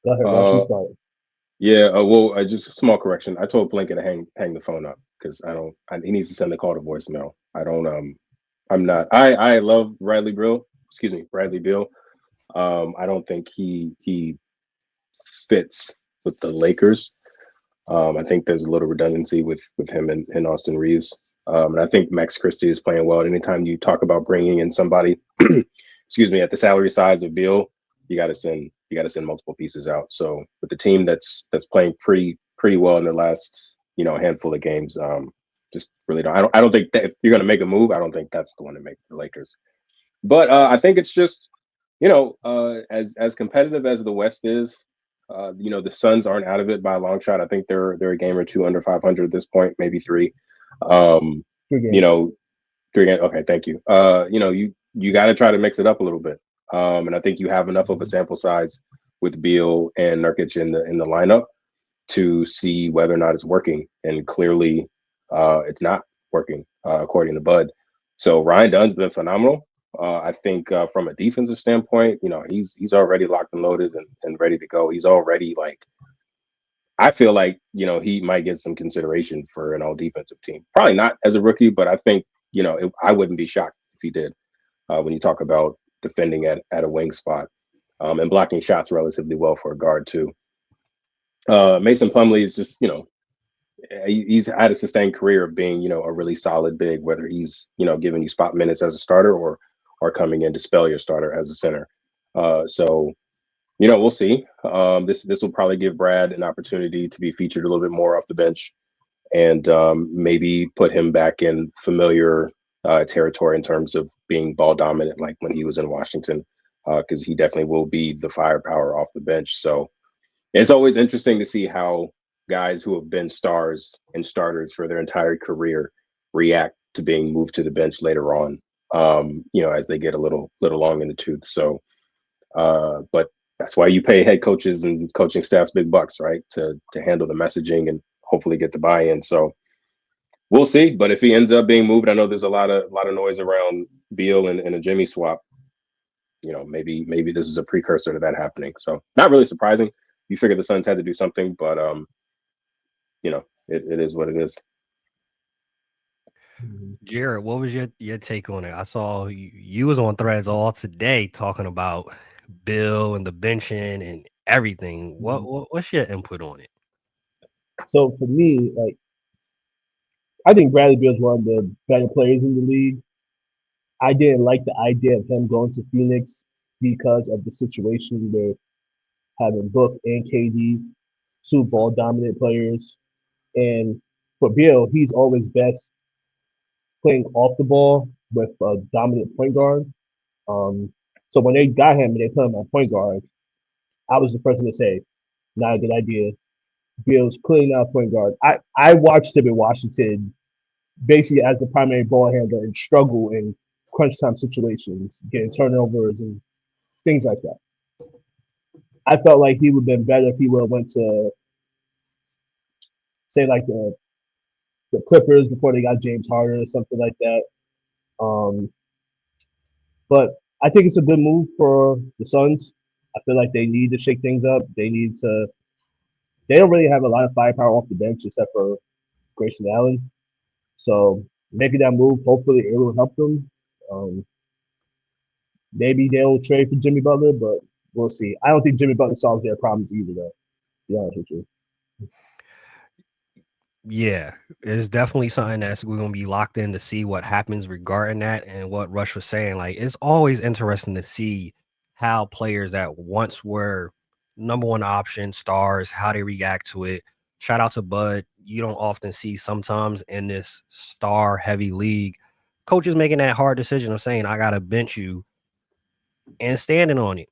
Go ahead, Rush. You Uh, start. yeah. Well, just a small correction. I told Blinken to hang the phone up because I don't. He needs to send the call to voicemail. I don't. I'm not. I love Bradley Beal. Excuse me, Bradley Beal. I don't think he fits with the Lakers. I think there's a little redundancy with him and Austin Reeves. And I think Max Christie is playing well. Anytime you talk about bringing in somebody, excuse me, at the salary size of Beal, you got to send multiple pieces out. So with the team that's playing pretty well in the last handful of games, just really don't. I don't think that if you're going to make a move, I don't think that's the one to make the Lakers. But I think it's just as competitive as the West is, the Suns aren't out of it by a long shot. I think they're a game or two under 500 at this point, maybe three. Um, Good you games. know, three games. Okay, thank you. You got to try to mix it up a little bit. And I think you have enough of a Mhm. sample size with Beal and Nurkic in the lineup to see whether or not it's working. And clearly, it's not working according to Bud. So Ryan Dunn's been phenomenal. I think from a defensive standpoint, he's already locked and loaded and ready to go. He's already like I feel like he might get some consideration for an all defensive team. Probably not as a rookie, but I think I wouldn't be shocked if he did. When you talk about defending at a wing spot and blocking shots relatively well for a guard too. Mason Plumlee is just he's had a sustained career of being a really solid big, whether he's giving you spot minutes as a starter or coming in to spell your starter as a center. So we'll see. This will probably give Brad an opportunity to be featured a little bit more off the bench and maybe put him back in familiar territory in terms of being ball dominant, like when he was in Washington, because he definitely will be the firepower off the bench. So it's always interesting to see how guys who have been stars and starters for their entire career react to being moved to the bench later on. As they get a little long in the tooth. So, but that's why you pay head coaches and coaching staffs big bucks, right? To handle the messaging and hopefully get the buy-in. So we'll see. But if he ends up being moved, I know there's a lot of noise around Beal and a Jimmy swap. Maybe this is a precursor to that happening. So not really surprising. You figure the Suns had to do something, but it is what it is. Mhm. Jared, what was your take on it? I saw you was on threads all today talking about Bill and the benching and everything. What, Mhm. what what's your input on it? So for me, like I think Bradley Beal is one of the better players in the league. I didn't like the idea of him going to Phoenix because of the situation with having Book and KD, two ball dominant players. And for Beal, he's always best playing off the ball with a dominant point guard. Um, so when they got him and they put him at point guard, I was the person to say, not a good idea. Beal's clearly not a point guard. I watched him in Washington basically as the primary ball handler and struggle in crunch time situations, getting turnovers and things like that. I felt like he would have been better if he would have went to say like the Clippers before they got James Harden or something like that. Um, but I think it's a good move for the Suns. I feel like they need to shake things up. They need to. They don't really have a lot of firepower off the bench except for Grayson Allen. So making that move, hopefully it will help them. Um, maybe they'll trade for Jimmy Butler, but we'll see. I don't think Jimmy Butler solves their problems either, though. To be honest with you. Yeah, it's definitely something that's we're gonna be locked in to see what happens regarding that and what Rush was saying. Like it's always interesting to see how players that once were number one option stars, how they react to it. Shout out to Bud. You don't often see sometimes in this star heavy league, coaches making that hard decision of saying, I gotta bench you and standing on it.